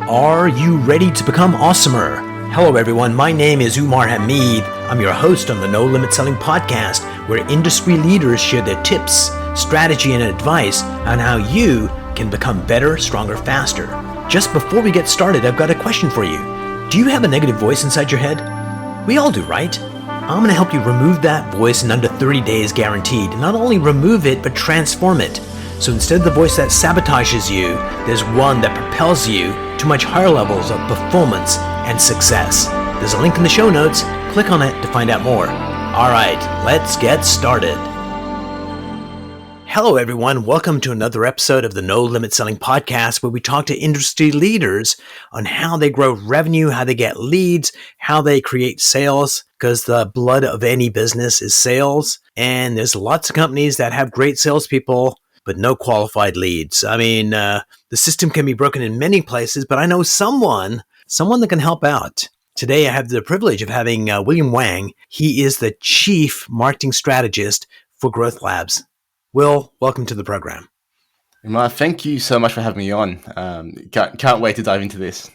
Are you ready to become awesomer? Hello everyone, my name is Umar Hamid. I'm your host on the No Limit Selling podcast, where industry leaders share their tips, strategy, and advice on how you can become better, stronger, faster. Just before we get started, I've got a question for you. Do you have a negative voice inside your head? We all do, right? I'm going to help you remove that voice in under 30 days guaranteed. Not only remove it, but transform it. So instead of the voice that sabotages you, there's one that propels you to much higher levels of performance and success. There's a link in the show notes. Click on it to find out more. All right, let's get started. Hello, everyone. Welcome to another episode of the No Limit Selling podcast, where we talk to industry leaders on how they grow revenue, how they get leads, how they create sales, because the blood of any business is sales. And there's lots of companies that have great salespeople, but no qualified leads. I mean, the system can be broken in many places, but I know someone that can help out. Today, I have the privilege of having William Wang. He is the Chief Marketing Strategist for Growth Labs. Will, welcome to the program. Umar, thank you so much for having me on. Can't wait to dive into this.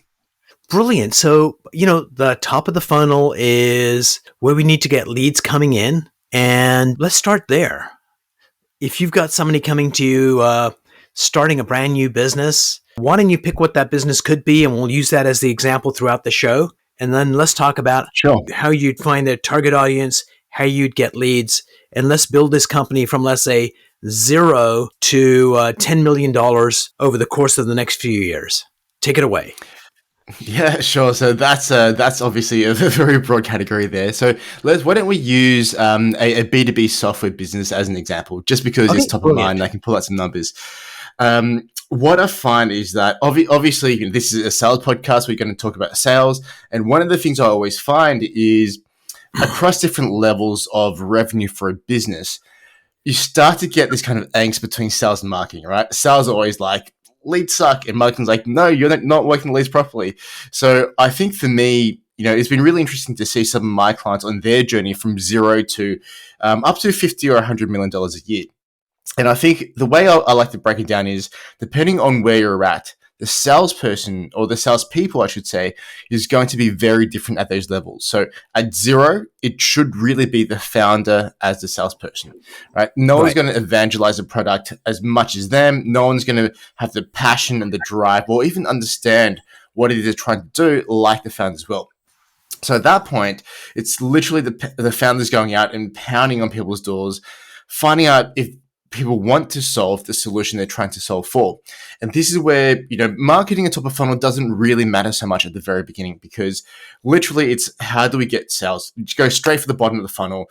Brilliant. So, the top of the funnel is where we need to get leads coming in, and let's start there. If you've got somebody coming to you, starting a brand new business, why don't you pick what that business could be, and we'll use that as the example throughout the show. And then let's talk about how you'd find their target audience, how you'd get leads, and let's build this company from, let's say, 0 to $10 million over the course of the next few years. Take it away. Yeah, sure. So that's obviously a very broad category there. So why don't we use a B2B software business as an example, just because it's top of mind and I can pull out some numbers. What I find is that obviously this is a sales podcast. We're going to talk about sales. And one of the things I always find is across different levels of revenue for a business, you start to get this kind of angst between sales and marketing, right? Sales are always like, leads suck, and marketing's like, no, you're not working the leads properly. So I think for me, it's been really interesting to see some of my clients on their journey from 0 to up to $50 or $100 million a year. And I think the way I like to break it down is, depending on where you're at, the salesperson, or the salespeople, I should say, is going to be very different at those levels. So at 0, it should really be the founder as the salesperson, right? No one's going to evangelize a product as much as them. No one's going to have the passion and the drive, or even understand what it is they're trying to do, like the founders will. So at that point, it's literally the founders going out and pounding on people's doors, finding out if people want to solve the solution they're trying to solve for. And this is where, marketing at top of funnel doesn't really matter so much at the very beginning, because literally it's how do we get sales? You go straight for the bottom of the funnel,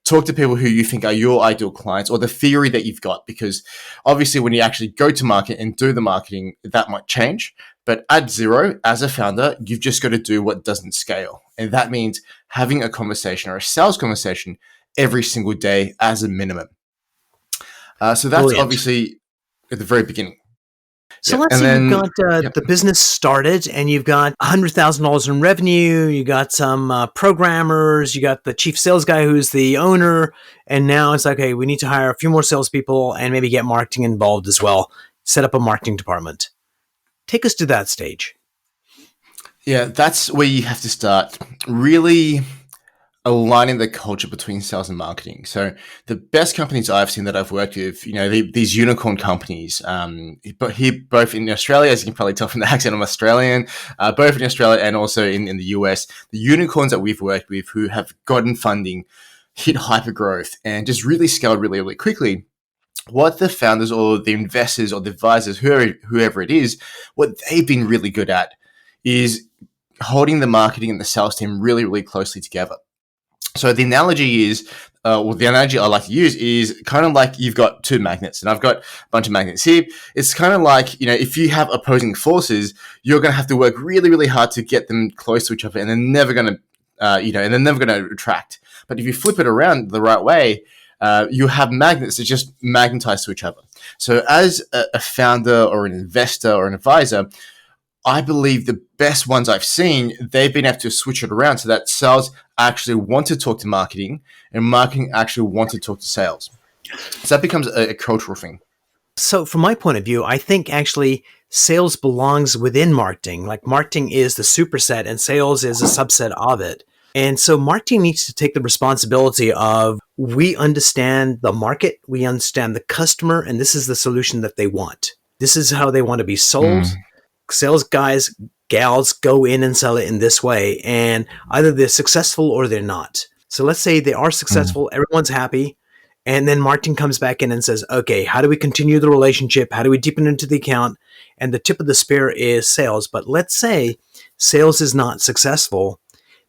talk to people who you think are your ideal clients, or the theory that you've got, because obviously when you actually go to market and do the marketing, that might change. But at 0, as a founder, you've just got to do what doesn't scale. And that means having a conversation or a sales conversation every single day as a minimum. So that's obviously at the very beginning. So let's say you've got the business started and you've got $100,000 in revenue, you got some programmers, you got the chief sales guy who's the owner, and now it's like, hey, we need to hire a few more salespeople and maybe get marketing involved as well, set up a marketing department. Take us to that stage. Yeah, that's where you have to start really aligning the culture between sales and marketing. So the best companies I've seen that I've worked with, these unicorn companies, but here both in Australia, as you can probably tell from the accent, I'm Australian, both in Australia and also in the US, the unicorns that we've worked with who have gotten funding, hit hypergrowth, and just really scaled really, really quickly. What the founders or the investors or the advisors, whoever it is, what they've been really good at is holding the marketing and the sales team really, really closely together. So the analogy the analogy I like to use is kind of like you've got two magnets, and I've got a bunch of magnets here. It's kind of like, if you have opposing forces, you're going to have to work really, really hard to get them close to each other, and they're never going to, attract. But if you flip it around the right way, you have magnets that just magnetize to each other. So as a founder or an investor or an advisor, I believe the best ones I've seen, they've been able to switch it around so that sales actually want to talk to marketing and marketing actually want to talk to sales. So that becomes a cultural thing. So from my point of view, I think actually sales belongs within marketing. Like marketing is the superset and sales is a subset of it. And so marketing needs to take the responsibility of, we understand the market, we understand the customer, and this is the solution that they want. This is how they want to be sold. Sales guys, gals go in and sell it in this way, and either they're successful or they're not. So let's say they are successful, everyone's happy, and then marketing comes back in and says, okay, how do we continue the relationship? How do we deepen into the account? And the tip of the spear is sales. But let's say sales is not successful.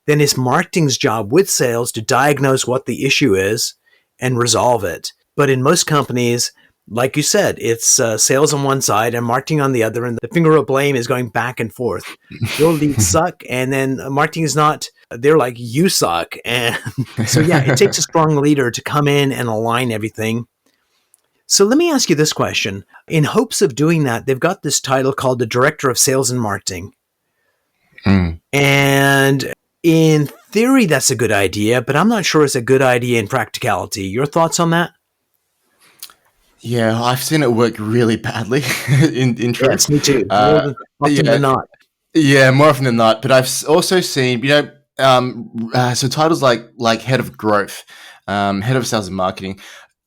Then it's marketing's job with sales to diagnose what the issue is and resolve it. But in most companies, like you said, it's sales on one side and marketing on the other, and the finger of blame is going back and forth. Your leads suck, and then marketing is not, they're like, you suck. And so, yeah, it takes a strong leader to come in and align everything. So let me ask you this question. In hopes of doing that, they've got this title called the Director of Sales and Marketing. And in theory, that's a good idea, but I'm not sure it's a good idea in practicality. Your thoughts on that? Yeah, I've seen it work really badly in truth. Yes, me too. More often than not. Yeah, more often than not. But I've also seen, so titles like head of growth, head of sales and marketing.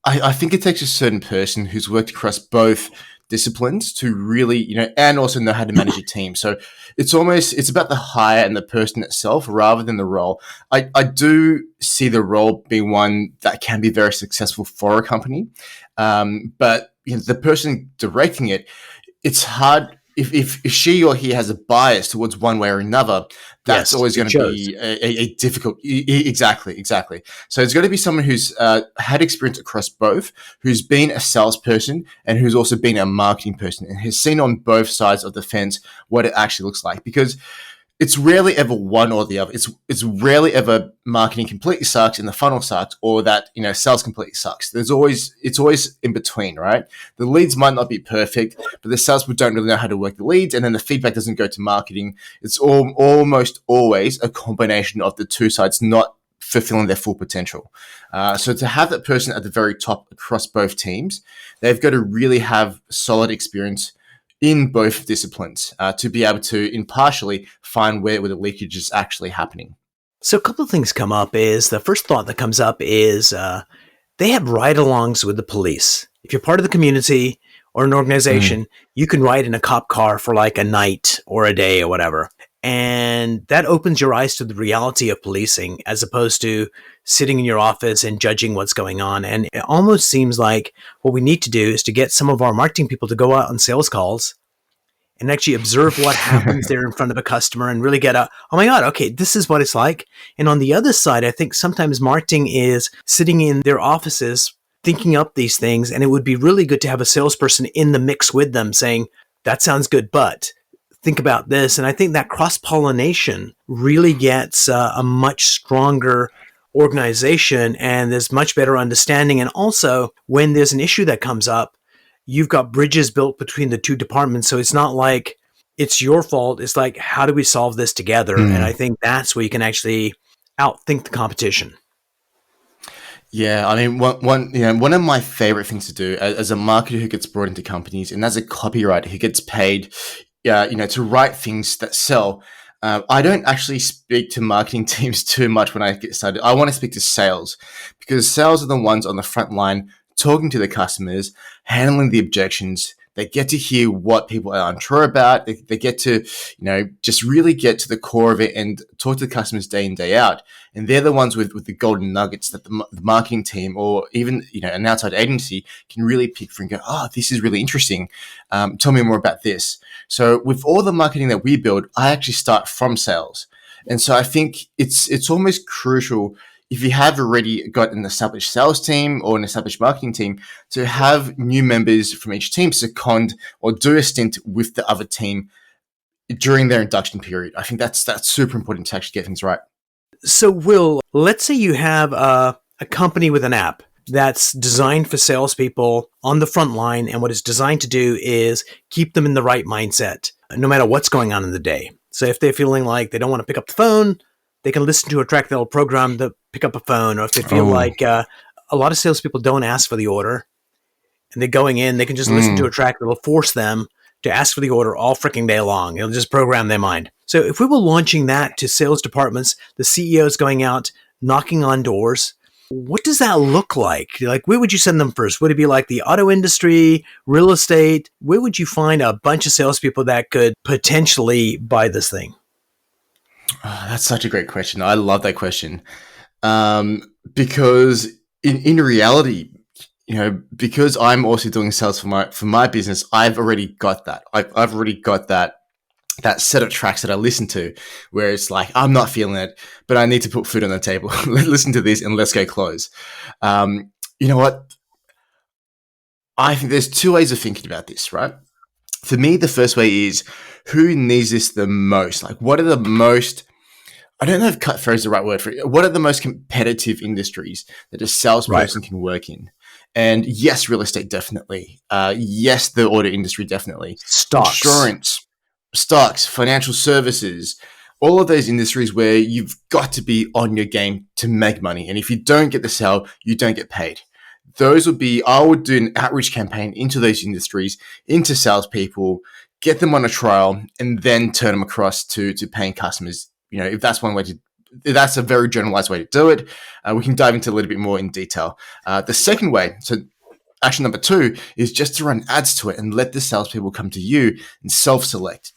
I think it takes a certain person who's worked across both disciplines to really, and also know how to manage a team. So it's about the hire and the person itself rather than the role. I do see the role being one that can be very successful for a company. But the person directing it, it's hard if she or he has a bias towards one way or another. That's always going to be a difficult. Exactly. So it's going to be someone who's had experience across both, who's been a salesperson and who's also been a marketing person and has seen on both sides of the fence what it actually looks like. Because it's rarely ever one or the other. It's rarely ever marketing completely sucks and the funnel sucks, or that sales completely sucks. It's always in between, right? The leads might not be perfect, but the salespeople don't really know how to work the leads, and then the feedback doesn't go to marketing. It's almost always a combination of the two sides not fulfilling their full potential. So to have that person at the very top across both teams, they've got to really have solid experience in both disciplines to be able to impartially find where the leakage is actually happening. So a couple of things come up. Is the first thought that comes up is they have ride-alongs with the police. If you're part of the community or an organization, you can ride in a cop car for like a night or a day or whatever. And that opens your eyes to the reality of policing as opposed to sitting in your office and judging what's going on. And it almost seems like what we need to do is to get some of our marketing people to go out on sales calls and actually observe what happens there in front of a customer and really get oh my God, okay, this is what it's like. And on the other side, I think sometimes marketing is sitting in their offices thinking up these things. And it would be really good to have a salesperson in the mix with them saying, that sounds good, but think about this. And I think that cross-pollination really gets a much stronger organization, and there's much better understanding. And also, when there's an issue that comes up, you've got bridges built between the two departments. So it's not like it's your fault. It's like, how do we solve this together? And I think that's where you can actually outthink the competition. Yeah, I mean, one of my favorite things to do as a marketer who gets brought into companies and as a copywriter who gets paid to write things that sell. I don't actually speak to marketing teams too much when I get started. I want to speak to sales because sales are the ones on the front line talking to the customers, handling the objections. They get to hear what people are unsure about. They get to, just really get to the core of it and talk to the customers day in, day out. And they're the ones with the golden nuggets that the marketing team or even, an outside agency can really pick for and go, oh, this is really interesting. Tell me more about this. So with all the marketing that we build, I actually start from sales. And so I think it's almost crucial if you have already got an established sales team or an established marketing team to have new members from each team second or do a stint with the other team during their induction period. I think that's super important to actually get things right. So Will, let's say you have a company with an app that's designed for salespeople on the front line. And what it's designed to do is keep them in the right mindset, no matter what's going on in the day. So if they're feeling like they don't want to pick up the phone, they can listen to a track that'll program to pick up a phone. Or if they feel like a lot of salespeople don't ask for the order and they're going in, they can just listen to a track that'll force them to ask for the order all freaking day long. It'll just program their mind. So if we were launching that to sales departments, the CEOs going out, knocking on doors, what does that look like? Like, where would you send them first? Would it be like the auto industry, real estate? Where would you find a bunch of salespeople that could potentially buy this thing? Oh, that's such a great question. I love that question. Because in reality, because I'm also doing sales for my business, I've already got that. I've already got that set of tracks that I listen to, where it's like, I'm not feeling it, but I need to put food on the table. Listen to this and let's go close. You know what? I think there's two ways of thinking about this, right? For me, the first way is, who needs this the most? Like, what are the most, I don't know if cutthroat is the right word for it. What are the most competitive industries that a salesperson can work in? And yes, real estate, definitely. Yes, the auto industry, definitely. Stocks. Insurance, stocks, financial services, all of those industries where you've got to be on your game to make money. And if you don't get the sale, you don't get paid. I would do an outreach campaign into those industries, into salespeople, get them on a trial, and then turn them across to paying customers. If that's one way that's a very generalized way to do it. We can dive into a little bit more in detail. The second way, so action number 2, is just to run ads to it and let the salespeople come to you and self-select.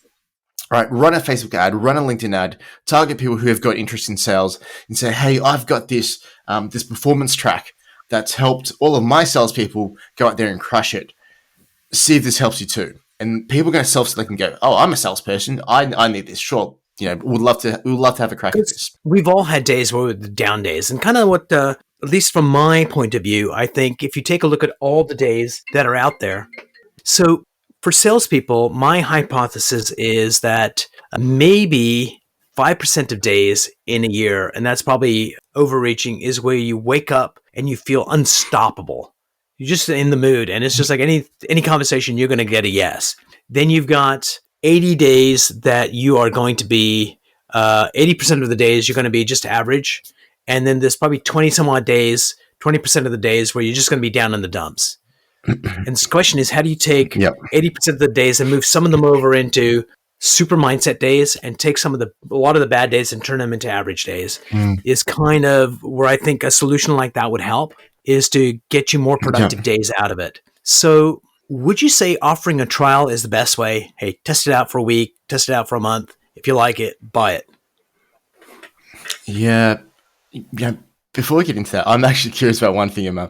Right, run a Facebook ad, run a LinkedIn ad, target people who have got interest in sales, and say, "Hey, I've got this performance track that's helped all of my salespeople go out there and crush it. See if this helps you too." And people are going to self-select and go, "Oh, I'm a salesperson. I need this. Sure, we'd love to have a crack at this." We've all had days where the down days, and kind of what, at least from my point of view, I think if you take a look at all the days that are out there, so. For salespeople, my hypothesis is that maybe 5% of days in a year, and that's probably overreaching, is where you wake up and you feel unstoppable. You're just in the mood, and it's just like any conversation, you're going to get a yes. Then you've got 80 days that you are going to be, 80% of the days you're going to be just average. And then there's probably 20 some odd days, 20% of the days where you're just going to be down in the dumps. And the question is, how do you take 80% of the days and move some of them over into super mindset days and take a lot of the bad days and turn them into average days? Is kind of where I think a solution like that would help, is to get you more productive days out of it. So would you say offering a trial is the best way? Hey, test it out for a week, test it out for a month. If you like it, buy it. Yeah. Before we get into that, I'm actually curious about one thing, Emma.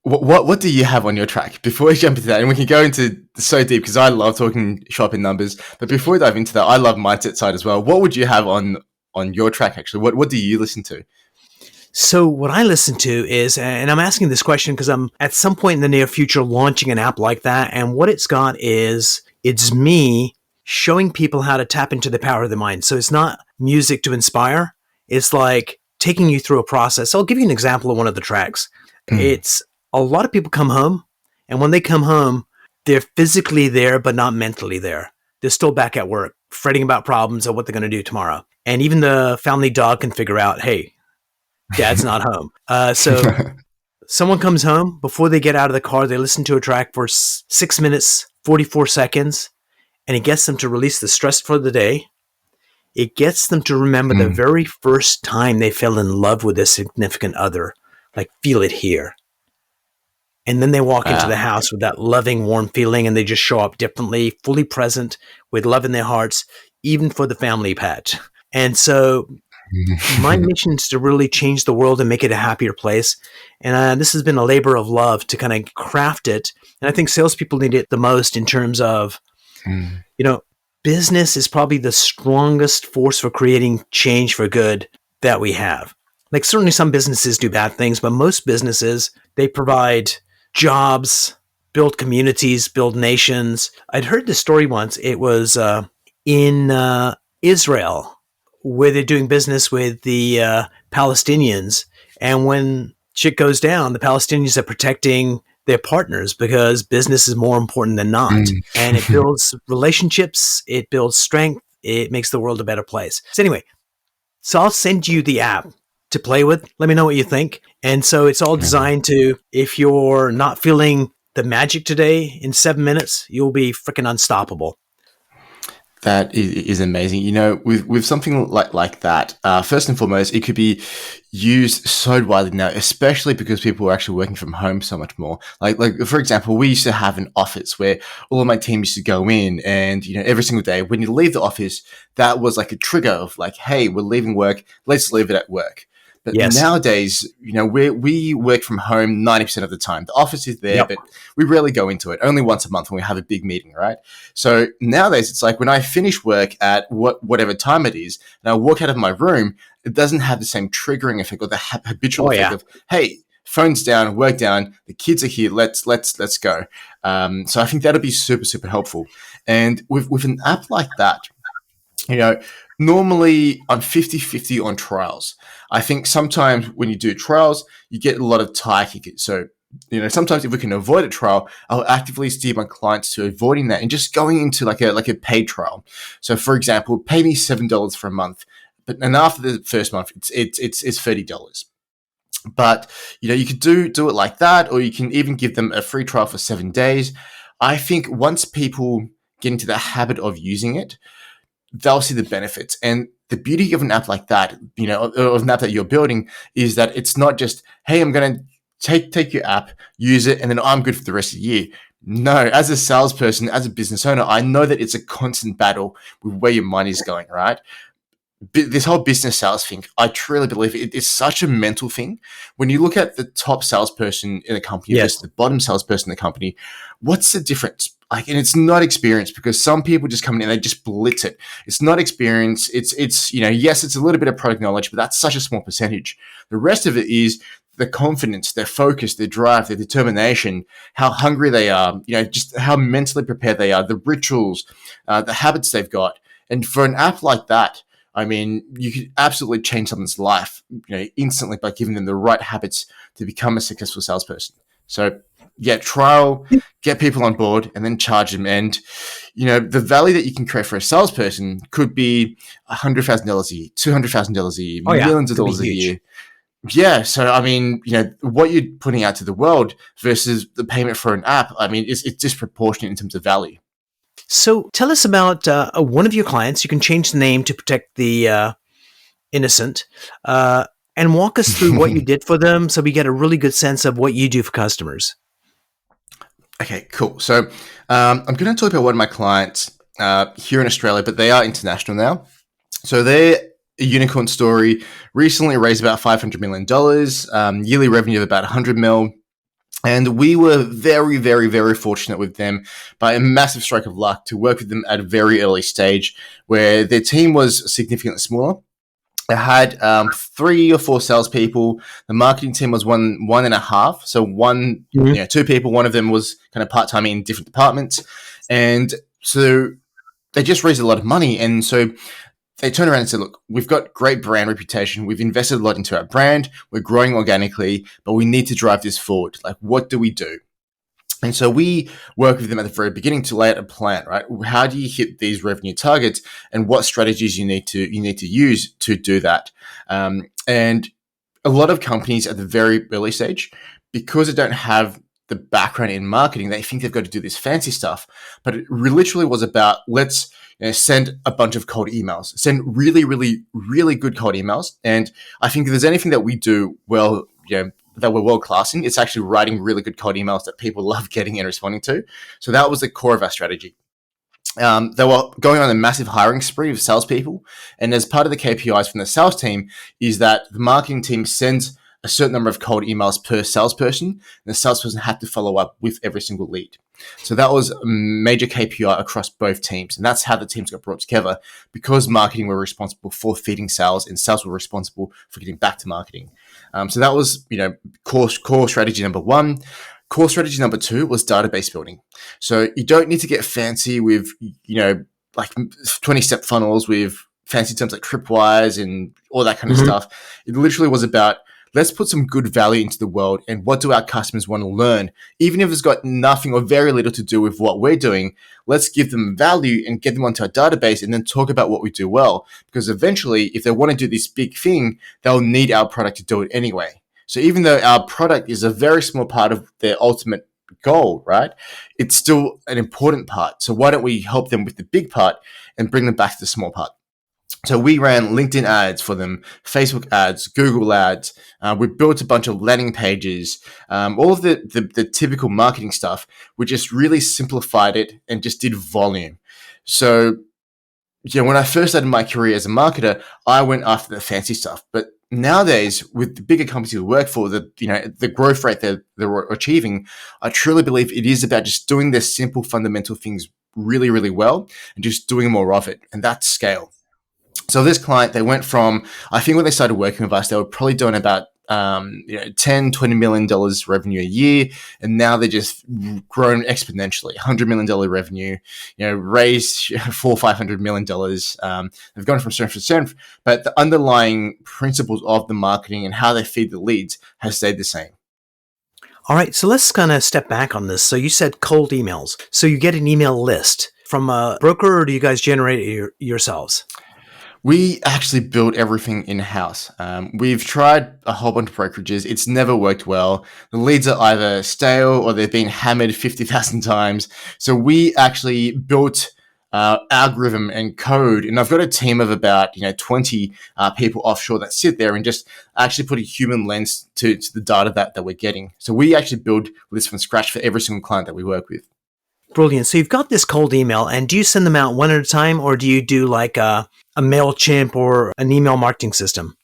What do you have on your track? Before we jump into that, and we can go into so deep, because I love talking shopping numbers, but before we dive into that, I love mindset side as well. What would you have on your track, actually? What do you listen to? So what I listen to is, and I'm asking this question because I'm at some point in the near future launching an app like that, and what it's got is, it's me showing people how to tap into the power of the mind. So it's not music to inspire. It's like taking you through a process. So I'll give you an example of one of the tracks. It's, a lot of people come home, and when they come home, they're physically there, but not mentally there. They're still back at work, fretting about problems or what they're going to do tomorrow. And even the family dog can figure out, hey, dad's not home. So someone comes home, before they get out of the car, they listen to a track for 6 minutes, 44 seconds, and it gets them to release the stress for the day. It gets them to remember the very first time they fell in love with a significant other, like feel it here. And then they walk into the house with that loving, warm feeling, and they just show up differently, fully present, with love in their hearts, even for the family pet. And so my mission is to really change the world and make it a happier place. And this has been a labor of love to kind of craft it. And I think salespeople need it the most in terms of, business is probably the strongest force for creating change for good that we have. Like, certainly some businesses do bad things, but most businesses, they provide jobs, build communities, build nations. I'd heard this story once. It was in Israel, where they're doing business with the Palestinians. And when shit goes down, the Palestinians are protecting their partners because business is more important than not. And it builds relationships. It builds strength. It makes the world a better place. So anyway, so I'll send you the app to play with. Let me know what you think. And so it's all designed to, if you're not feeling the magic today in 7 minutes, you'll be freaking unstoppable. That is amazing. You know, with something like that, first and foremost, it could be used so widely now, especially because people are actually working from home so much more. Like for example, we used to have an office where all of my team used to go in, and you know, every single day when you leave the office, that was like a trigger of like, hey, we're leaving work, let's leave it at work. But nowadays, you know, we work from home 90% of the time. The office is there, but we rarely go into it. Only once a month when we have a big meeting, right? So nowadays, it's like when I finish work at whatever time it is, and I walk out of my room, it doesn't have the same triggering effect or the habitual effect of, hey, phone's down, work down, the kids are here, let's go. So I think that'll be super, super helpful. And with an app like that, you know, normally I'm 50-50 on trials. I think sometimes when you do trials, you get a lot of tire kickers. So, you know, sometimes if we can avoid a trial, I'll actively steer my clients to avoiding that and just going into like a paid trial. So, for example, pay me $7 for a month, and after the first month, it's $30. But you know, you could do it like that, or you can even give them a free trial for 7 days. I think once people get into the habit of using it, they'll see the benefits. And the beauty of an app like that, you know, of an app that you're building, is that it's not just, hey, I'm going to take your app, use it, and then I'm good for the rest of the year. No, as a salesperson, as a business owner, I know that it's a constant battle with where your money's going, right? This whole business sales thing, I truly believe it is such a mental thing. When you look at the top salesperson in a company versus the bottom salesperson in the company, what's the difference? Like, and it's not experience, because some people just come in and they just blitz it. It's not experience. It's you know, yes, it's a little bit of product knowledge, but that's such a small percentage. The rest of it is the confidence, their focus, their drive, their determination, how hungry they are, you know, just how mentally prepared they are, the rituals, the habits they've got. And for an app like that, I mean, you could absolutely change someone's life, you know, instantly by giving them the right habits to become a successful salesperson. So, yeah, trial, get people on board, and then charge them. And, you know, the value that you can create for a salesperson could be $100,000 a year, $200,000 a year, millions of dollars a year. Yeah. So, I mean, you know, what you're putting out to the world versus the payment for an app, I mean, it's disproportionate in terms of value. So tell us about one of your clients. You can change the name to protect the innocent, and walk us through what you did for them so we get a really good sense of what you do for customers. Okay, cool. So I'm going to talk about one of my clients here in Australia, but they are international now. So they're a unicorn story, recently raised about $500 million, yearly revenue of about 100 mil. And we were very, very, very fortunate with them, by a massive stroke of luck, to work with them at a very early stage where their team was significantly smaller. They had 3 or 4 salespeople. The marketing team was one and a half. So you know, 2 people. One of them was kind of part-time in different departments. And so they just raised a lot of money. And so they turned around and said, look, we've got great brand reputation. We've invested a lot into our brand. We're growing organically, but we need to drive this forward. Like, what do we do? And so we work with them at the very beginning to lay out a plan, right? How do you hit these revenue targets, and what strategies you need to use to do that? And a lot of companies at the very early stage, because they don't have the background in marketing, they think they've got to do this fancy stuff. But it literally was about, let's send a bunch of cold emails, send really, really, really good cold emails. And I think if there's anything that we do well, you know, that we're world class in, it's actually writing really good cold emails that people love getting and responding to. So that was the core of our strategy. They were going on a massive hiring spree of salespeople. And as part of the KPIs from the sales team is that the marketing team sends a certain number of cold emails per salesperson, and the salesperson had to follow up with every single lead. So that was a major KPI across both teams. And that's how the teams got brought together, because marketing were responsible for feeding sales and sales were responsible for getting back to marketing. So that was, you know, core strategy number 1. Core strategy number 2 was database building. So you don't need to get fancy with, you know, like 20-step funnels with fancy terms like tripwires and all that kind of stuff. It literally was about, let's put some good value into the world, and what do our customers want to learn? Even if it's got nothing or very little to do with what we're doing, let's give them value and get them onto our database, and then talk about what we do well. Because eventually, if they want to do this big thing, they'll need our product to do it anyway. So even though our product is a very small part of their ultimate goal, right? It's still an important part. So why don't we help them with the big part and bring them back to the small part? So we ran LinkedIn ads for them, Facebook ads, Google ads. We built a bunch of landing pages, all of the typical marketing stuff. We just really simplified it and just did volume. So, when I first started my career as a marketer, I went after the fancy stuff. But nowadays, with the bigger companies we work for, the growth rate that they're achieving, I truly believe it is about just doing the simple fundamental things really, really well and just doing more of it. And that's scale. So this client, they went from, I think when they started working with us, they were probably doing about, $10-20 million revenue a year. And now they're just grown exponentially, $100 million revenue, raised $400-500 million. They've gone from strength to strength, but the underlying principles of the marketing and how they feed the leads has stayed the same. All right. So let's kind of step back on this. So you said cold emails. So you get an email list from a broker, or do you guys generate it yourselves? We actually build everything in-house. We've tried a whole bunch of brokerages. It's never worked well. The leads are either stale or they've been hammered 50,000 times. So we actually built algorithm and code, and I've got a team of about 20 people offshore that sit there and just actually put a human lens to the data that we're getting. So we actually build lists from scratch for every single client that we work with. Brilliant. So you've got this cold email, and do you send them out one at a time, or do you do like a MailChimp or an email marketing system?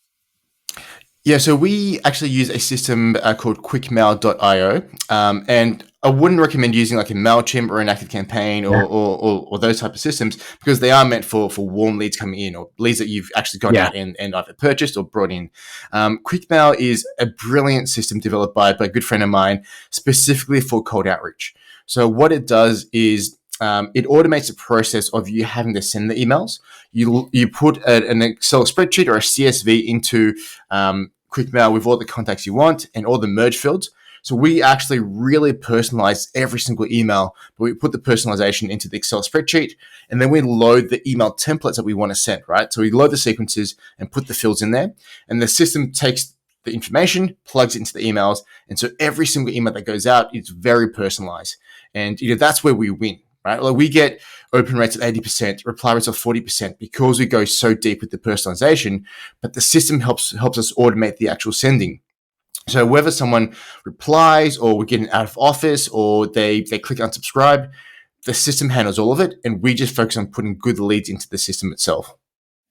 Yeah, so we actually use a system called quickmail.io, and I wouldn't recommend using like a MailChimp or an ActiveCampaign or those type of systems, because they are meant for warm leads coming in, or leads that you've actually gone out and either purchased or brought in. Quickmail is a brilliant system developed by a good friend of mine specifically for cold outreach. So what it does is it automates the process of you having to send the emails. You put an Excel spreadsheet or a CSV into Quickmail with all the contacts you want and all the merge fields. So we actually really personalize every single email, but we put the personalization into the Excel spreadsheet, and then we load the email templates that we want to send, right? So we load the sequences and put the fields in there, and the system takes the information, plugs it into the emails, and so every single email that goes out is very personalized. And that's where we win, right? Like we get open rates of 80%, reply rates of 40% because we go so deep with the personalization, but the system helps us automate the actual sending. So whether someone replies or we get an out of office or they click unsubscribe, the system handles all of it, and we just focus on putting good leads into the system itself.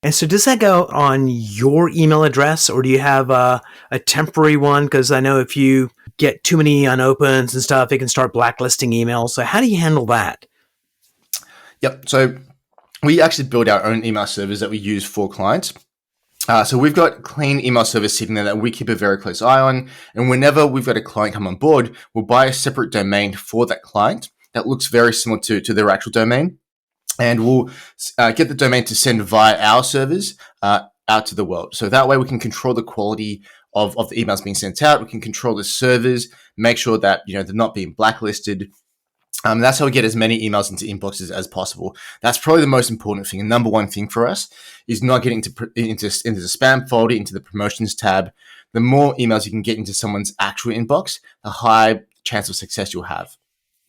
And so does that go on your email address, or do you have a temporary one? Because I know if you get too many unopens and stuff, it can start blacklisting emails. So how do you handle that? Yep. So we actually build our own email servers that we use for clients. So we've got clean email servers sitting there that we keep a very close eye on. And whenever we've got a client come on board, we'll buy a separate domain for that client that looks very similar to their actual domain. And we'll get the domain to send via our servers out to the world. So that way we can control the quality of the emails being sent out. We can control the servers, make sure that they're not being blacklisted. That's how we get as many emails into inboxes as possible. That's probably the most important thing. The number one thing for us is not getting into the spam folder, into the promotions tab. The more emails you can get into someone's actual inbox, the higher chance of success you'll have.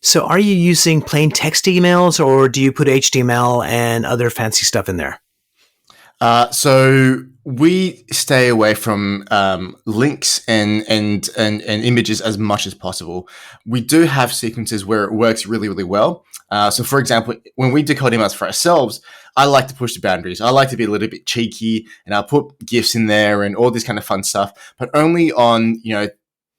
So are you using plain text emails, or do you put HTML and other fancy stuff in there? So we stay away from links and images as much as possible. We do have sequences where it works really, really well. So for example, when we do cold emails for ourselves, I like to push the boundaries. I like to be a little bit cheeky, and I'll put GIFs in there and all this kind of fun stuff, but only on,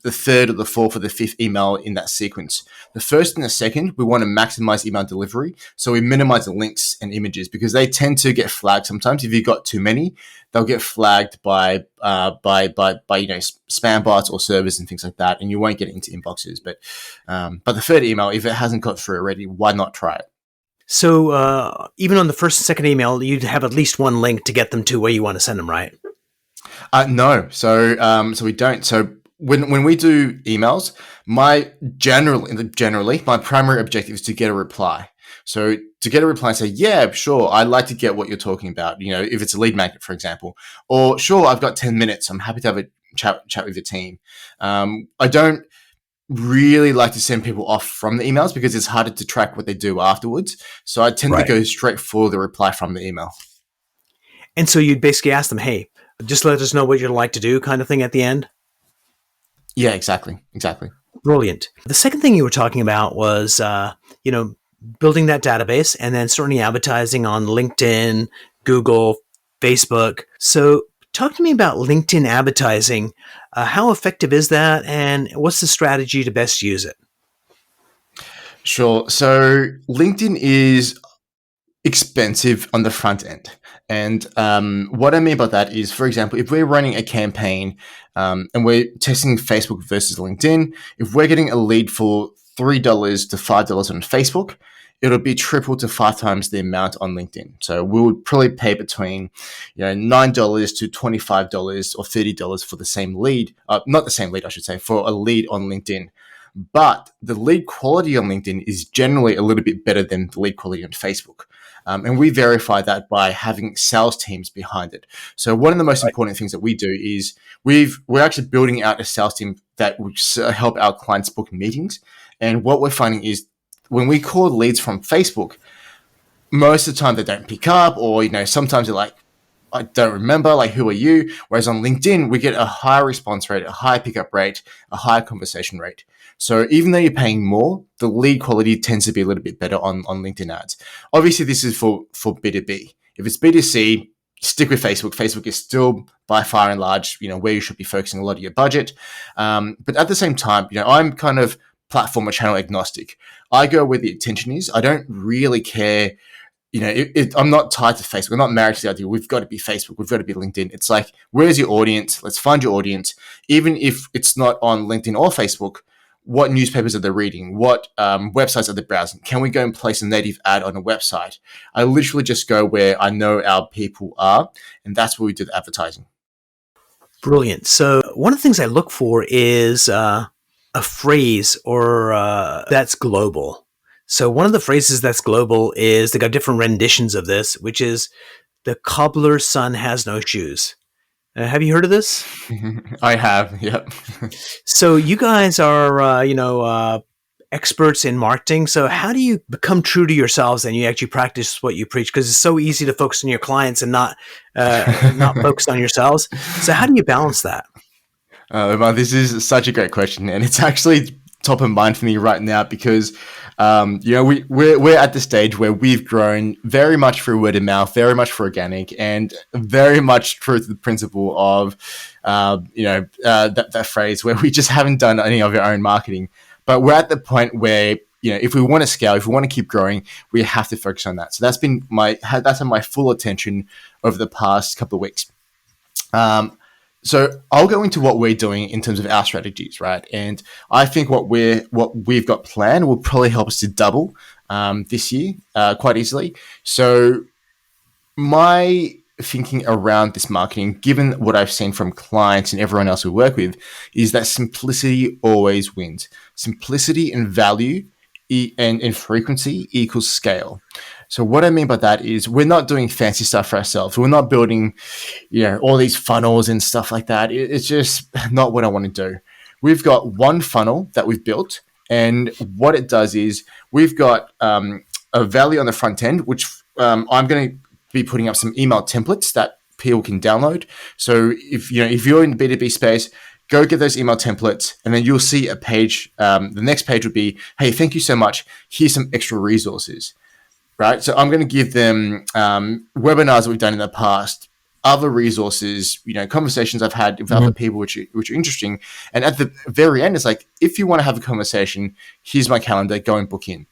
the third or the fourth or the fifth email in that sequence. The first and the second, we want to maximize email delivery. So we minimize the links and images because they tend to get flagged sometimes. If you've got too many, they'll get flagged by spam bots or servers and things like that, and you won't get it into inboxes. But the third email, if it hasn't got through already, why not try it? So even on the first and second email, you'd have at least one link to get them to where you want to send them, right? No. So we don't. So when we do emails, generally my primary objective is to get a reply. So to get a reply and say, yeah, sure, I'd like to get what you're talking about. If it's a lead magnet, for example, or sure, I've got 10 minutes. I'm happy to have a chat with your team. I don't really like to send people off from the emails because it's harder to track what they do afterwards. So I tend to Right. go straight for the reply from the email. And so you'd basically ask them, hey, just let us know what you'd like to do kind of thing at the end? Yeah, exactly. Exactly. Brilliant. The second thing you were talking about was, building that database and then starting advertising on LinkedIn, Google, Facebook. So talk to me about LinkedIn advertising. How effective is that? And what's the strategy to best use it? Sure. So LinkedIn is expensive on the front end. And what I mean by that is, for example, if we're running a campaign and we're testing Facebook versus LinkedIn, if we're getting a lead for $3 to $5 on Facebook, it'll be triple to 5 times the amount on LinkedIn. So we would probably pay between $9 to $25 or $30 for the same lead, not the same lead, I should say, for a lead on LinkedIn. But the lead quality on LinkedIn is generally a little bit better than the lead quality on Facebook. And we verify that by having sales teams behind it. So one of the most important things that we do is we're actually building out a sales team that would help our clients book meetings. And what we're finding is when we call leads from Facebook, most of the time they don't pick up, or sometimes they're like, I don't remember, like, who are you? Whereas on LinkedIn, we get a higher response rate, a higher pickup rate, a higher conversation rate. So even though you're paying more, the lead quality tends to be a little bit better on LinkedIn ads. Obviously, this is for B2B. If it's B2C, stick with Facebook. Facebook is still by far and large, where you should be focusing a lot of your budget. But at the same time, I'm kind of platform or channel agnostic. I go where the attention is. I don't really care. I'm not tied to Facebook. I'm not married to the idea. We've got to be Facebook. We've got to be LinkedIn. It's like, where's your audience? Let's find your audience. Even if it's not on LinkedIn or Facebook, what newspapers are they reading? What websites are they browsing? Can we go and place a native ad on a website? I literally just go where I know our people are, and that's where we do the advertising. Brilliant. So one of the things I look for is a phrase or that's global. So one of the phrases that's global is, they got different renditions of this, which is, the cobbler's son has no shoes. Have you heard of this? I have, yep. So you guys are, experts in marketing. So how do you become true to yourselves and you actually practice what you preach? Because it's so easy to focus on your clients and not focus on yourselves. So how do you balance that? Well, this is such a great question, and it's actually top of mind for me right now because we're at the stage where we've grown very much through word of mouth, very much for organic, and very much through the principle of that phrase where we just haven't done any of our own marketing. But we're at the point where if we want to scale, if we want to keep growing, we have to focus on that. So that's had my full attention over the past couple of weeks. So I'll go into what we're doing in terms of our strategies, right? And I think what we've got planned will probably help us to double this year quite easily. So my thinking around this marketing, given what I've seen from clients and everyone else we work with, is that simplicity always wins. Simplicity and value and frequency equals scale. So what I mean by that is we're not doing fancy stuff for ourselves. We're not building, all these funnels and stuff like that. It's just not what I want to do. We've got one funnel that we've built, and what it does is we've got a value on the front end, which I'm going to be putting up some email templates that people can download. So if you're in the B2B space, go get those email templates, and then you'll see a page. The next page would be, hey, thank you so much. Here's some extra resources. Right, so I'm going to give them webinars that we've done in the past, other resources, conversations I've had with other people which are interesting. And at the very end, it's like, if you want to have a conversation, here's my calendar, go and book in.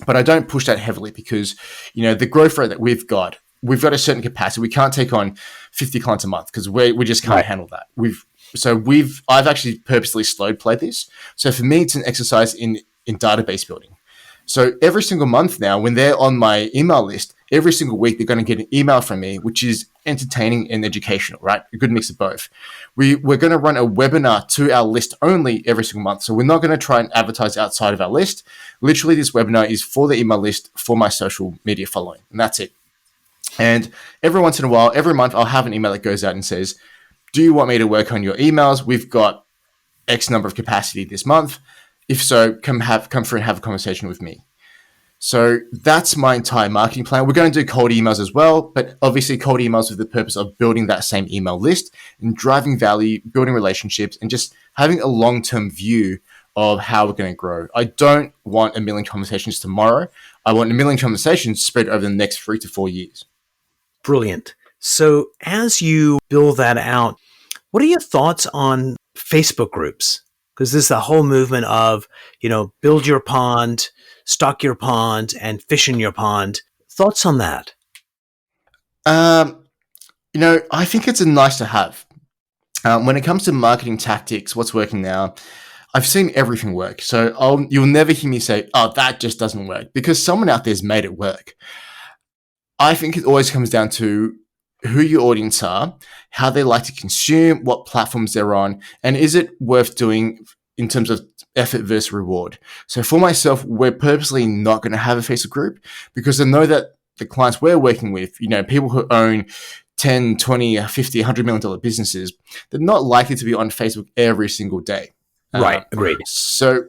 But I don't push that heavily because, the growth rate that we've got a certain capacity. We can't take on 50 clients a month because we just can't handle that. I've actually purposely slowed played this. So for me, it's an exercise in database building. So every single month now, when they're on my email list, every single week, they're going to get an email from me, which is entertaining and educational, right? A good mix of both. We're going to run a webinar to our list only every single month. So we're not going to try and advertise outside of our list. Literally, this webinar is for the email list, for my social media following, and that's it. And every once in a while, every month, I'll have an email that goes out and says, do you want me to work on your emails? We've got X number of capacity this month. If so, come through and have a conversation with me. So that's my entire marketing plan. We're going to do cold emails as well, but obviously cold emails with the purpose of building that same email list and driving value, building relationships, and just having a long-term view of how we're going to grow. I don't want a million conversations tomorrow. I want a million conversations spread over the next 3 to 4 years. Brilliant. So as you build that out, what are your thoughts on Facebook groups? Because this is the whole movement of, build your pond, stock your pond, and fish in your pond. Thoughts on that? I think it's a nice to have. When it comes to marketing tactics, what's working now, I've seen everything work. So you'll never hear me say, oh, that just doesn't work, because someone out there's made it work. I think it always comes down to who your audience are, how they like to consume, what platforms they're on, and is it worth doing in terms of effort versus reward. So for myself, we're purposely not going to have a Facebook group because I know that the clients we're working with, people who own 10, 20, 50, $100 million businesses, they're not likely to be on Facebook every single day. Right. Agreed. So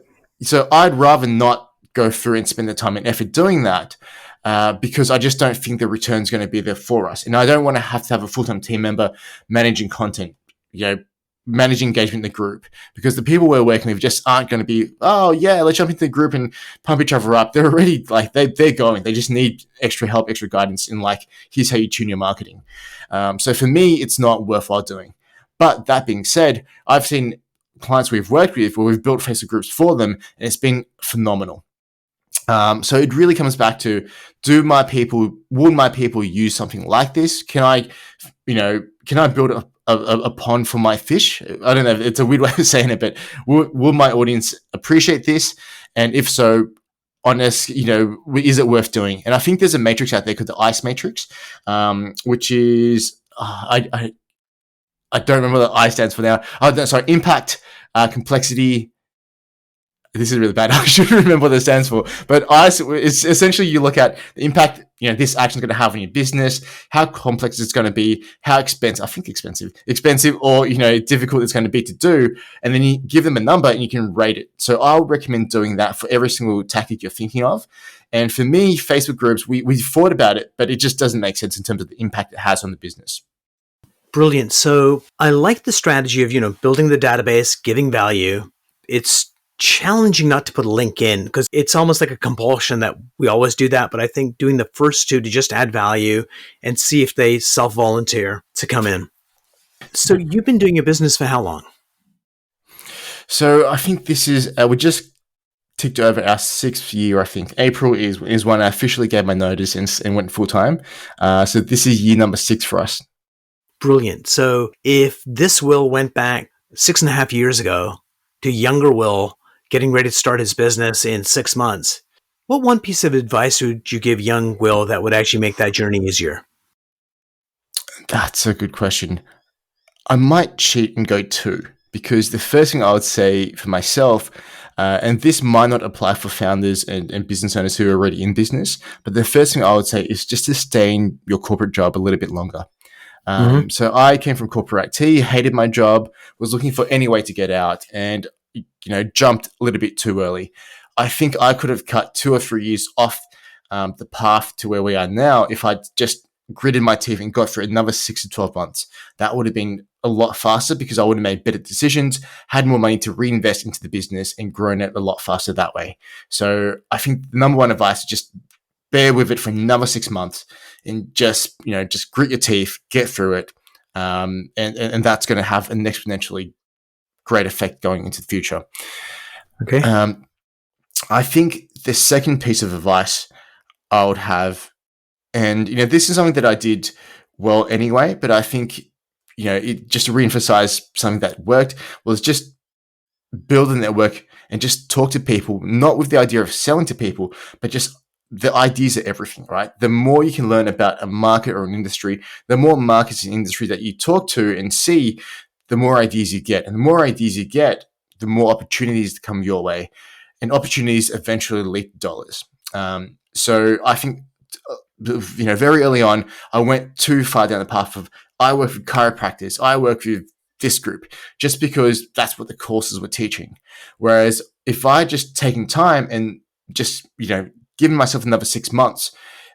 I'd rather not go through and spend the time and effort doing that. Because I just don't think the return is going to be there for us. And I don't want to have a full-time team member managing content, managing engagement in the group, because the people we're working with just aren't going to be, oh yeah, let's jump into the group and pump each other up. They're already they're going. They just need extra help, extra guidance in here's how you tune your marketing. So for me, it's not worthwhile doing. But that being said, I've seen clients we've worked with where we've built Facebook groups for them, and it's been phenomenal. So it really comes back to, would my people use something like this? Can I build a pond for my fish? I don't know. It's a weird way of saying it, but will my audience appreciate this? And if so, is it worth doing? And I think there's a matrix out there called the ICE matrix, which is, I don't remember what the I stands for now. Oh, no, sorry, impact, complexity. This is really bad. I should remember what it stands for. But it's essentially you look at the impact, this action is going to have on your business, how complex it's going to be, how expensive or, difficult it's going to be to do. And then you give them a number and you can rate it. So I'll recommend doing that for every single tactic you're thinking of. And for me, Facebook groups, we thought about it, but it just doesn't make sense in terms of the impact it has on the business. Brilliant. So I like the strategy of, building the database, giving value. It's challenging not to put a link in because it's almost like a compulsion that we always do that. But I think doing the first two to just add value and see if they self-volunteer to come in. So you've been doing your business for how long? So I think this is, we just ticked over our 6th year. I think April is when I officially gave my notice and went full time. So this is year number 6 for us. Brilliant. So if this Will went back 6.5 years ago to younger Will, getting ready to start his business in 6 months, what one piece of advice would you give young Will that would actually make that journey easier? That's a good question. I might cheat and go 2, because the first thing I would say for myself, and this might not apply for founders and business owners who are already in business, but the first thing I would say is just to stay in your corporate job a little bit longer. So I came from corporate IT, hated my job, was looking for any way to get out, and jumped a little bit too early. I think I could have cut 2 or 3 years off the path to where we are now if I just gritted my teeth and got through another 6 to 12 months. That would have been a lot faster because I would have made better decisions, had more money to reinvest into the business and grown it a lot faster that way. So I think the number one advice is just bear with it for another 6 months and just grit your teeth, get through it. And that's going to have an exponentially great effect going into the future. Okay. I think the second piece of advice I would have, and this is something that I did well anyway, but I think it just to reemphasize something that worked was just build a network and just talk to people, not with the idea of selling to people, but just the ideas are everything, right? The more you can learn about a market or an industry, the more markets and industry that you talk to and see, the more ideas you get. And the more ideas you get, the more opportunities come your way. And opportunities eventually lead to dollars. So I think, very early on, I went too far down the path of, I work with chiropractors, I work with this group just because that's what the courses were teaching. Whereas if I just taken time and just, given myself another 6 months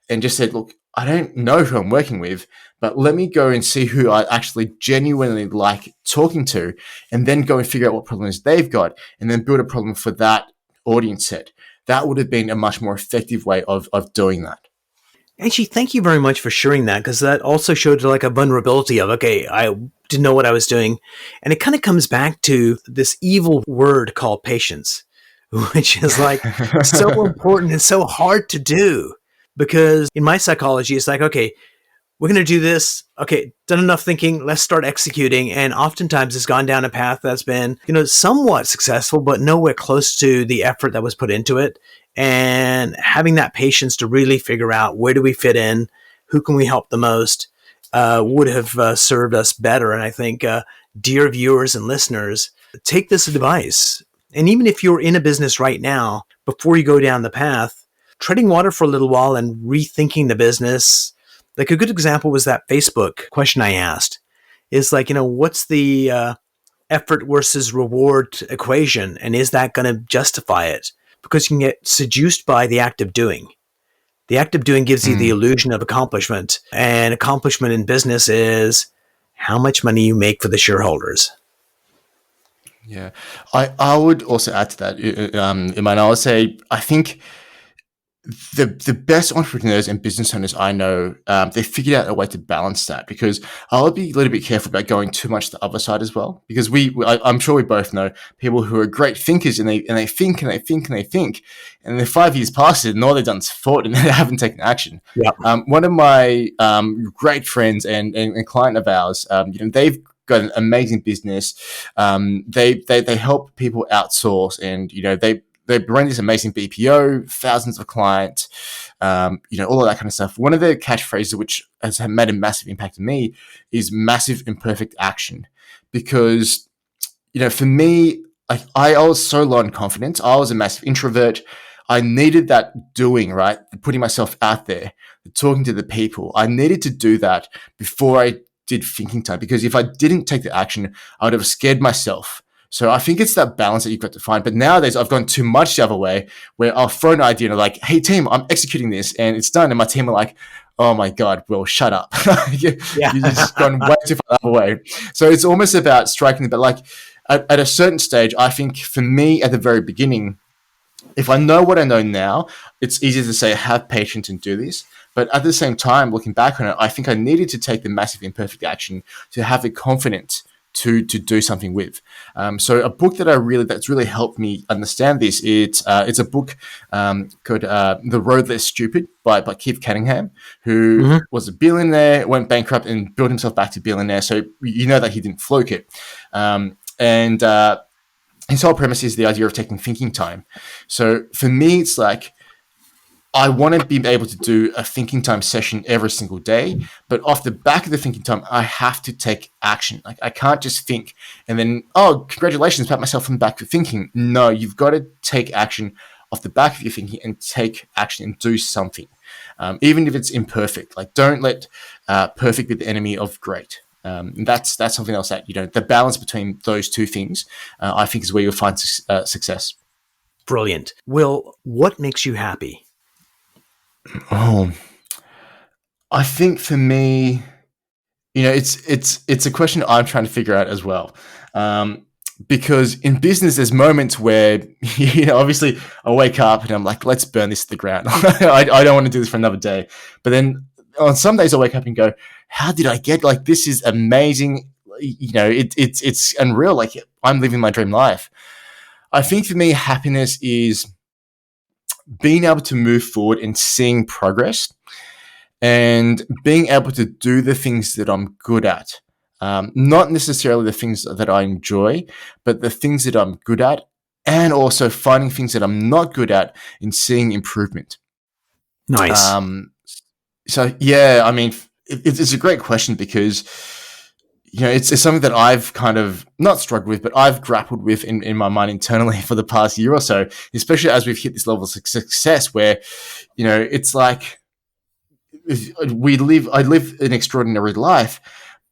and just said, look, I don't know who I'm working with, but let me go and see who I actually genuinely like talking to, and then go and figure out what problems they've got, and then build a problem for that audience set. That would have been a much more effective way of doing that. Actually, thank you very much for sharing that, because that also showed like a vulnerability of, okay, I didn't know what I was doing. And it kind of comes back to this evil word called patience, which is like so important and so hard to do. Because in my psychology, it's like, okay, we're going to do this. Okay, done enough thinking. Let's start executing. And oftentimes it's gone down a path that's been, somewhat successful, but nowhere close to the effort that was put into it. And having that patience to really figure out where do we fit in, who can we help the most, would have served us better. And I think, dear viewers and listeners, take this advice. And even if you're in a business right now, before you go down the path, treading water for a little while and rethinking the business. Like a good example was that Facebook question I asked is like, what's the effort versus reward equation? And is that going to justify it? Because you can get seduced by the act of doing. The act of doing gives you the illusion of accomplishment. And accomplishment in business is how much money you make for the shareholders. Yeah. I would also add to that, Iman, I would say, I think the best entrepreneurs and business owners I know, they figured out a way to balance that, because I'll be a little bit careful about going too much to the other side as well, because I'm sure we both know people who are great thinkers, and they think and they think and they think, and then 5 years passes and all they've done is thought and they haven't taken action. Yeah. One of my great friends and client of ours, they've got an amazing business. They help people outsource, and they run this amazing BPO, thousands of clients, all of that kind of stuff. One of the catchphrases which has made a massive impact on me is massive imperfect action. Because, for me, I was so low in confidence. I was a massive introvert. I needed that doing, right? Putting myself out there, talking to the people. I needed to do that before I did thinking time, because if I didn't take the action, I would have scared myself. So I think it's that balance that you've got to find. But nowadays I've gone too much the other way, where I'll throw an idea and I'm like, hey team, I'm executing this, and it's done. And my team are like, oh my God, Will, shut up. You've just gone way too far the other way. So it's almost about striking, but like at a certain stage, I think for me at the very beginning, if I know what I know now, it's easier to say, have patience and do this. But at the same time, looking back on it, I think I needed to take the massive imperfect action to have the confidence to do something with. So a book that's really helped me understand this, it's a book called The Road Less Stupid by Keith Cunningham, who was a billionaire, went bankrupt and built himself back to billionaire. So that he didn't fluke it. And his whole premise is the idea of taking thinking time. So for me, it's like, I want to be able to do a thinking time session every single day, but off the back of the thinking time, I have to take action. Like I can't just think and then, oh, congratulations, pat myself on the back for thinking. No, you've got to take action off the back of your thinking and take action and do something, even if it's imperfect. Like don't let perfect be the enemy of great. That's something else that the balance between those two things, I think, is where you'll find success. Brilliant. Will, what makes you happy? Oh, I think for me, it's a question I'm trying to figure out as well. Because in business, there's moments where, obviously I wake up and I'm like, let's burn this to the ground. I don't want to do this for another day. But then on some days I wake up and go, how did I get, like, this is amazing. It's unreal. Like I'm living my dream life. I think for me, happiness is being able to move forward and seeing progress, and being able to do the things that I'm good at. Not necessarily the things that I enjoy, but the things that I'm good at, and also finding things that I'm not good at and seeing improvement. Nice. So yeah, I mean, it's a great question, because it's something that I've kind of not struggled with, but I've grappled with in my mind internally for the past year or so, especially as we've hit this level of success where, it's like I live an extraordinary life,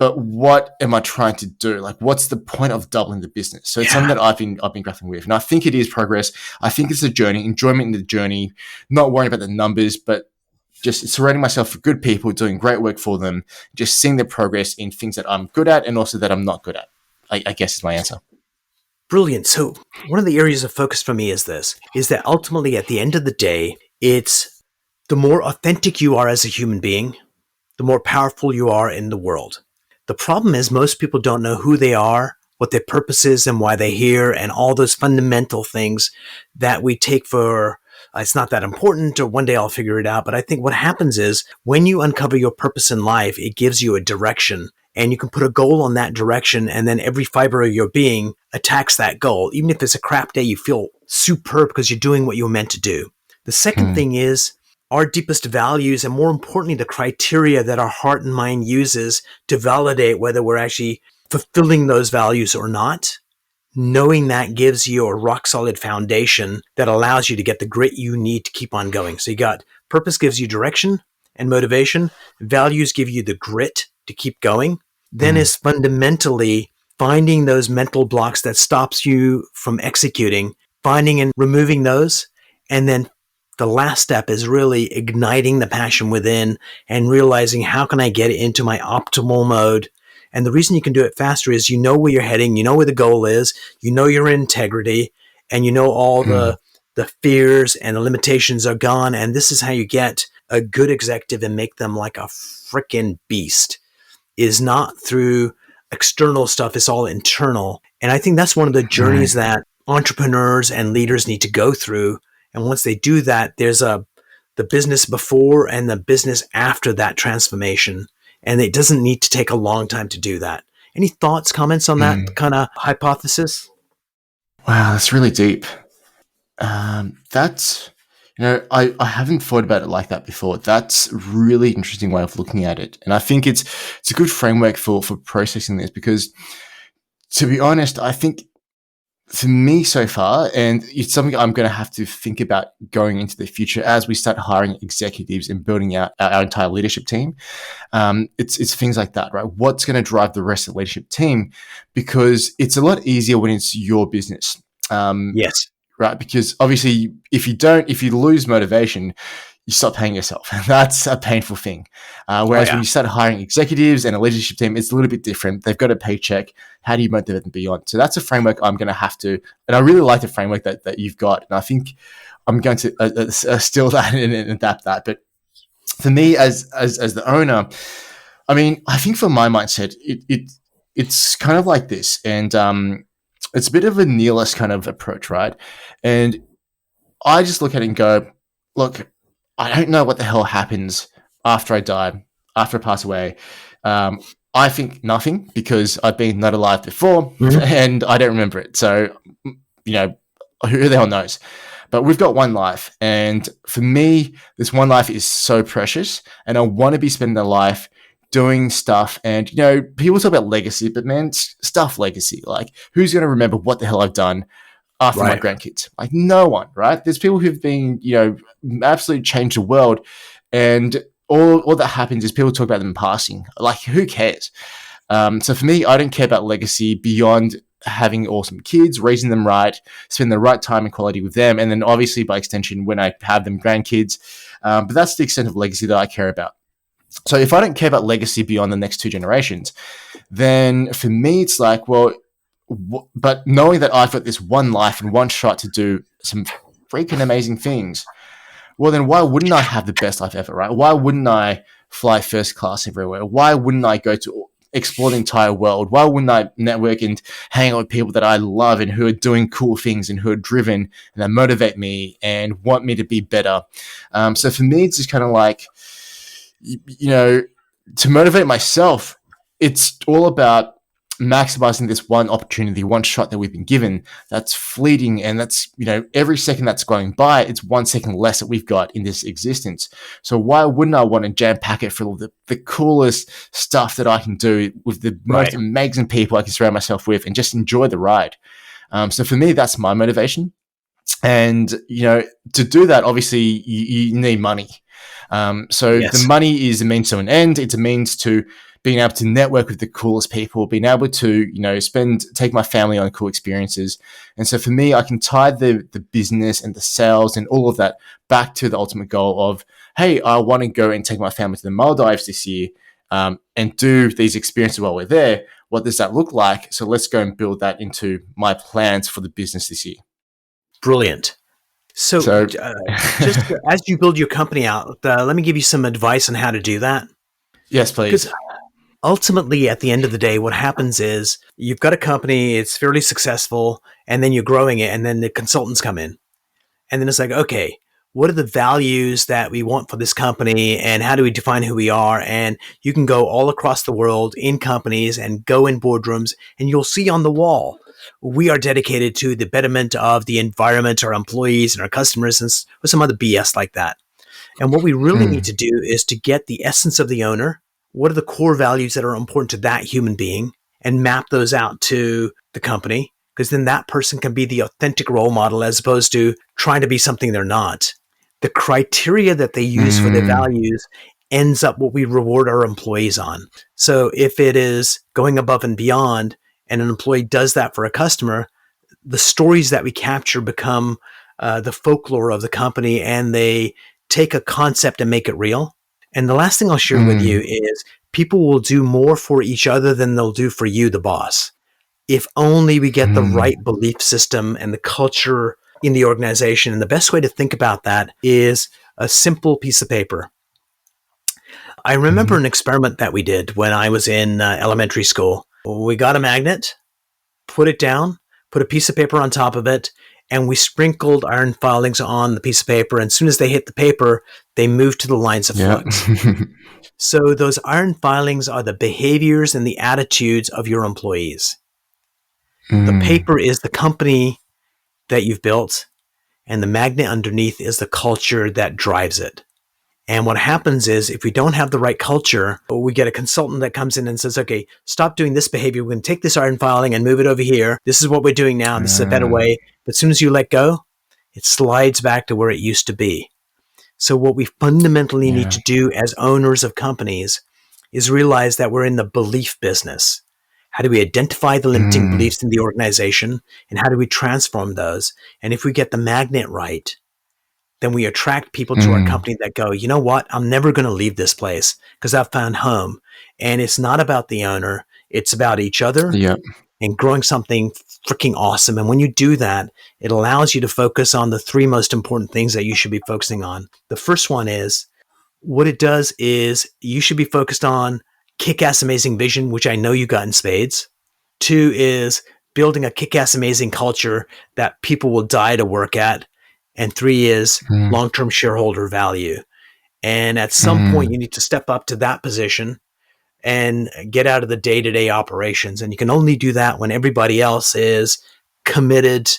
but what am I trying to do? Like, what's the point of doubling the business? So it's something that I've been grappling with, and I think it is progress. I think it's a journey, enjoyment in the journey, not worrying about the numbers, but just surrounding myself with good people, doing great work for them, just seeing the progress in things that I'm good at and also that I'm not good at. I guess is my answer. Brilliant. So one of the areas of focus for me is that ultimately at the end of the day, it's the more authentic you are as a human being, the more powerful you are in the world. The problem is most people don't know who they are, what their purpose is, and why they're here, and all those fundamental things that we take for it's not that important, or one day I'll figure it out. But I think what happens is when you uncover your purpose in life, it gives you a direction, and you can put a goal on that direction, and then every fiber of your being attacks that goal. Even if it's a crap day, you feel superb because you're doing what you were meant to do. The second thing is our deepest values, and more importantly, the criteria that our heart and mind uses to validate whether we're actually fulfilling those values or not. Knowing that gives you a rock solid foundation that allows you to get the grit you need to keep on going. So you got purpose gives you direction and motivation. Values give you the grit to keep going. Then is fundamentally finding those mental blocks that stops you from executing, finding and removing those. And then the last step is really igniting the passion within and realizing how can I get it into my optimal mode. And the reason you can do it faster is you know where you're heading, you know where the goal is, you know your integrity, and you know all the fears and the limitations are gone. And this is how you get a good executive and make them like a freaking beast, is not through external stuff. It's all internal. And I think that's one of the journeys that entrepreneurs and leaders need to go through. And once they do that, there's the business before and the business after that transformation. And it doesn't need to take a long time to do that. Any thoughts, comments on that kind of hypothesis? Wow, that's really deep. That's, I haven't thought about it like that before. That's a really interesting way of looking at it. And I think it's a good framework for processing this because, to be honest, I think for me so far, and it's something I'm going to have to think about going into the future as we start hiring executives and building out our entire leadership team. It's things like that, right? What's going to drive the rest of the leadership team? Because it's a lot easier when it's your business. Yes. Right. Because obviously if you lose motivation, you stop paying yourself. That's a painful thing. Whereas when you start hiring executives and a leadership team, it's a little bit different. They've got a paycheck. How do you motivate them beyond? So that's a framework I'm going to have to, and I really like the framework that you've got. And I think I'm going to steal that and adapt that. But for me as the owner, I mean, I think for my mindset, it's kind of like this. And it's a bit of a nihilist kind of approach, right? And I just look at it and go, look, I don't know what the hell happens after I die, after I pass away. I think nothing because I've been not alive before and I don't remember it. So, who the hell knows? But we've got one life. And for me, this one life is so precious and I want to be spending a life doing stuff. And, people talk about legacy, but man, stuff legacy. Like, who's going to remember what the hell I've done after my grandkids? Like, no one, right? There's people who've been, absolutely changed the world. And all that happens is people talk about them in passing. Like, who cares? So for me, I don't care about legacy beyond having awesome kids, raising them right, spend the right time and quality with them. And then obviously by extension, when I have them grandkids, but that's the extent of legacy that I care about. So if I don't care about legacy beyond the next 2 generations, then for me, it's like, well, but knowing that I've got this one life and one shot to do some freaking amazing things, well, then why wouldn't I have the best life ever, right? Why wouldn't I fly first class everywhere? Why wouldn't I go to explore the entire world? Why wouldn't I network and hang out with people that I love and who are doing cool things and who are driven and that motivate me and want me to be better? So for me, it's just kind of like, to motivate myself, it's all about maximizing this one opportunity, one shot that we've been given that's fleeting. And that's, every second that's going by, it's 1 second less that we've got in this existence. So why wouldn't I want to jam pack it for all the coolest stuff that I can do with the most amazing people I can surround myself with and just enjoy the ride? So for me, that's my motivation. And, to do that, obviously you need money. So the Yes. money is a means to an end. It's a means to being able to network with the coolest people, being able to, take my family on cool experiences. And so for me, I can tie the business and the sales and all of that back to the ultimate goal of, hey, I want to go and take my family to the Maldives this year, and do these experiences while we're there. What does that look like? So let's go and build that into my plans for the business this year. Brilliant. So, So, just as you build your company out, let me give you some advice on how to do that. yes, Because please. ultimately, at the end of the day, what happens is you've got a company, it's fairly successful, and then you're growing it, and then the consultants come in. And then it's like, okay, what are the values that we want for this company, and how do we define who we are? And you can go all across the world in companies and go in boardrooms, and you'll see on the wall, we are dedicated to the betterment of the environment, our employees, and our customers, and or some other BS like that. And what we really need to do is to get the essence of the owner. What are the core values that are important to that human being, and map those out to the company? Because then that person can be the authentic role model as opposed to trying to be something they're not. The criteria that they use for their values ends up what we reward our employees on. So if it is going above and beyond and an employee does that for a customer, the stories that we capture become the folklore of the company, and they take a concept and make it real. And the last thing I'll share with you is people will do more for each other than they'll do for you, the boss. If only we get the right belief system and the culture in the organization. And the best way to think about that is a simple piece of paper. I remember an experiment that we did when I was in elementary school. We got a magnet, put it down, put a piece of paper on top of it, and we sprinkled iron filings on the piece of paper. And as soon as they hit the paper, they moved to the lines of flux. So those iron filings are the behaviors and the attitudes of your employees. The paper is the company that you've built, and the magnet underneath is the culture that drives it. And what happens is if we don't have the right culture, we get a consultant that comes in and says, okay, stop doing this behavior. We're going to take this iron filing and move it over here. This is what we're doing now. This is a better way. But as soon as you let go, it slides back to where it used to be. So what we fundamentally need to do as owners of companies is realize that we're in the belief business. How do we identify the limiting beliefs in the organization, and how do we transform those? And if we get the magnet right, then we attract people to our company that go, you know what? I'm never going to leave this place because I've found home. And it's not about the owner. It's about each other and growing something freaking awesome. And when you do that, it allows you to focus on the three most important things that you should be focusing on. The first one is, what it does is you should be focused on kick-ass amazing vision, which I know you got in spades. 2 is building a kick-ass amazing culture that people will die to work at. And 3 is long-term shareholder value. And at some point, you need to step up to that position and get out of the day-to-day operations. And you can only do that when everybody else is committed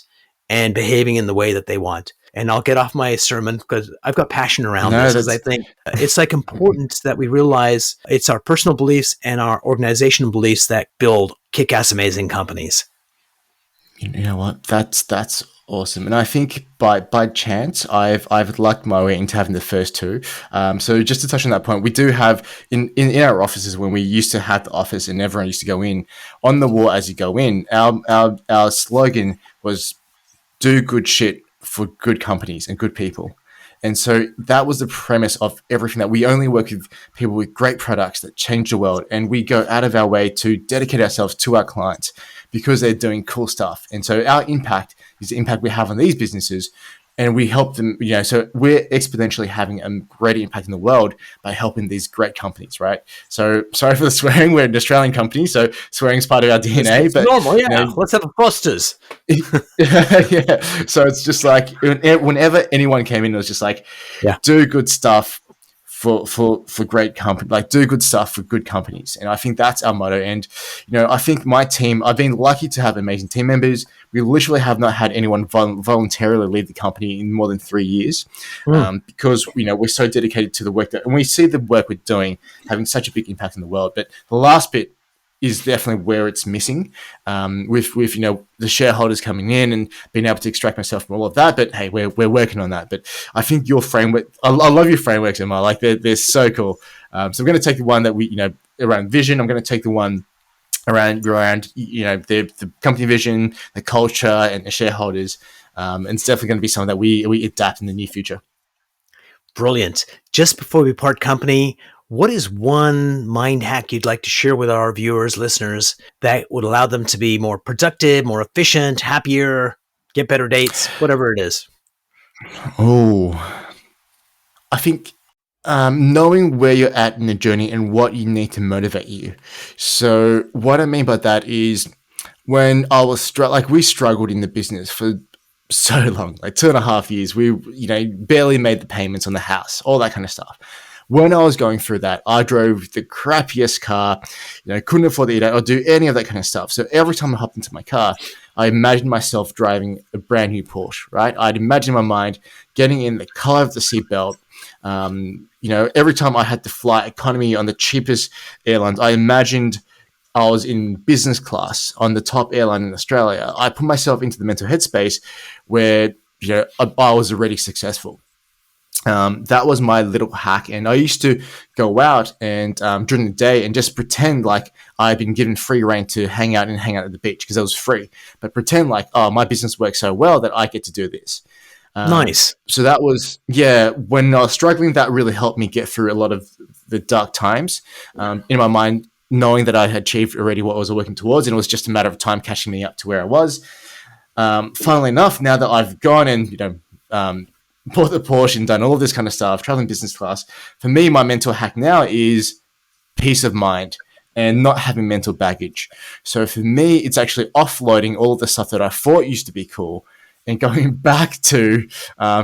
and behaving in the way that they want. And I'll get off my sermon because I've got passion around this, because I think it's like important that we realize it's our personal beliefs and our organizational beliefs that build kick-ass amazing companies. You know what? That's awesome. And I think by chance, I've lucked my way into having the first two. So just to touch on that point, we do have in our offices, when we used to have the office and everyone used to go in, on the wall as you go in, our slogan was do good shit for good companies and good people. And so that was the premise of everything, that we only work with people with great products that change the world. And we go out of our way to dedicate ourselves to our clients because they're doing cool stuff. And so our impact is the impact we have on these businesses, and we help them, so we're exponentially having a great impact in the world by helping these great companies, right? So sorry for the swearing. We're an Australian company, so swearing is part of our DNA. It's but normal, yeah. Let's have a Fosters. Yeah. So it's just like whenever anyone came in, it was just like, do good stuff for great company, like do good stuff for good companies. And I think that's our motto. And, I think my team, I've been lucky to have amazing team members. We literally have not had anyone voluntarily leave the company in more than 3 years, because, we're so dedicated to the work and we see the work we're doing having such a big impact in the world. But the last bit is definitely where it's missing. With the shareholders coming in and being able to extract myself from all of that. But hey, we're working on that. But I think your framework, I love your frameworks, Emma. Like they're so cool. So I'm going to take the one that we around vision. I'm going to take the one around the company vision, the culture, and the shareholders. And it's definitely going to be something that we adapt in the near future. Brilliant. Just before we part company, what is one mind hack you'd like to share with our viewers, listeners, that would allow them to be more productive, more efficient, happier, get better dates, whatever it is? Oh, I think knowing where you're at in the journey and what you need to motivate you. So what I mean by that is when I was we struggled in the business for so long, like 2.5 years. We, barely made the payments on the house, all that kind of stuff. When I was going through that, I drove the crappiest car, couldn't afford to eat out or do any of that kind of stuff. So every time I hopped into my car, I imagined myself driving a brand new Porsche, right? I'd imagine in my mind getting in the color of the seatbelt. Every time I had to fly economy on the cheapest airlines, I imagined I was in business class on the top airline in Australia. I put myself into the mental headspace where I was already successful. That was my little hack. And I used to go out and during the day and just pretend like I'd been given free reign to hang out at the beach because it was free. But pretend like, my business works so well that I get to do this. Nice. So that was, when I was struggling, that really helped me get through a lot of the dark times in my mind, knowing that I had achieved already what I was working towards. And it was just a matter of time catching me up to where I was. Funnily enough, now that I've gone and, bought the Porsche and done all of this kind of stuff, traveling business class, for me, my mental hack now is peace of mind and not having mental baggage. So for me, it's actually offloading all of the stuff that I thought used to be cool and going back to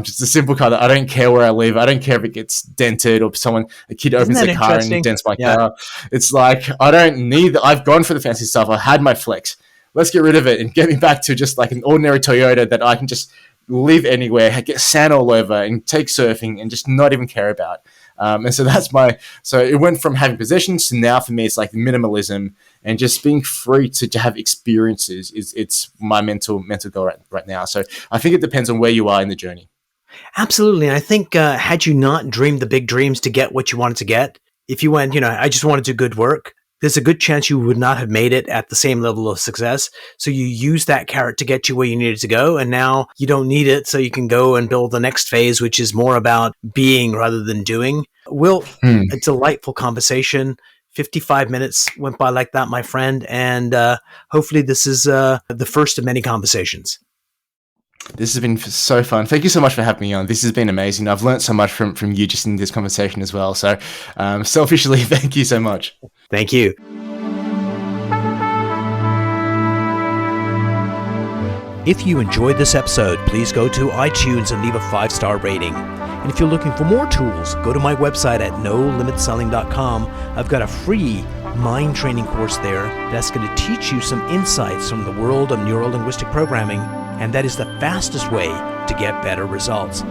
just a simple car that I don't care where I live. I don't care if it gets dented or a kid opens the car and dents my car. It's like, I don't need that. I've gone for the fancy stuff. I had my flex. Let's get rid of it and get me back to just like an ordinary Toyota that I can just live anywhere, get sand all over and take surfing and just not even care about. And so so it went from having possessions to now for me, it's like minimalism and just being free to have experiences it's my mental goal right now. So I think it depends on where you are in the journey. Absolutely. And I think had you not dreamed the big dreams to get what you wanted to get, if you went, I just want to do good work, there's a good chance you would not have made it at the same level of success. So you use that carrot to get you where you needed to go. And now you don't need it. So you can go and build the next phase, which is more about being rather than doing. Will, a delightful conversation. 55 minutes went by like that, my friend. And hopefully this is the first of many conversations. This has been so fun. Thank you so much for having me on. This has been amazing. I've learned so much from you just in this conversation as well. So selfishly, thank you so much. Thank you. If you enjoyed this episode, please go to iTunes and leave a 5-star rating. And if you're looking for more tools, go to my website at nolimitselling.com. I've got a free mind training course there that's going to teach you some insights from the world of neuro-linguistic programming, and that is the fastest way to get better results.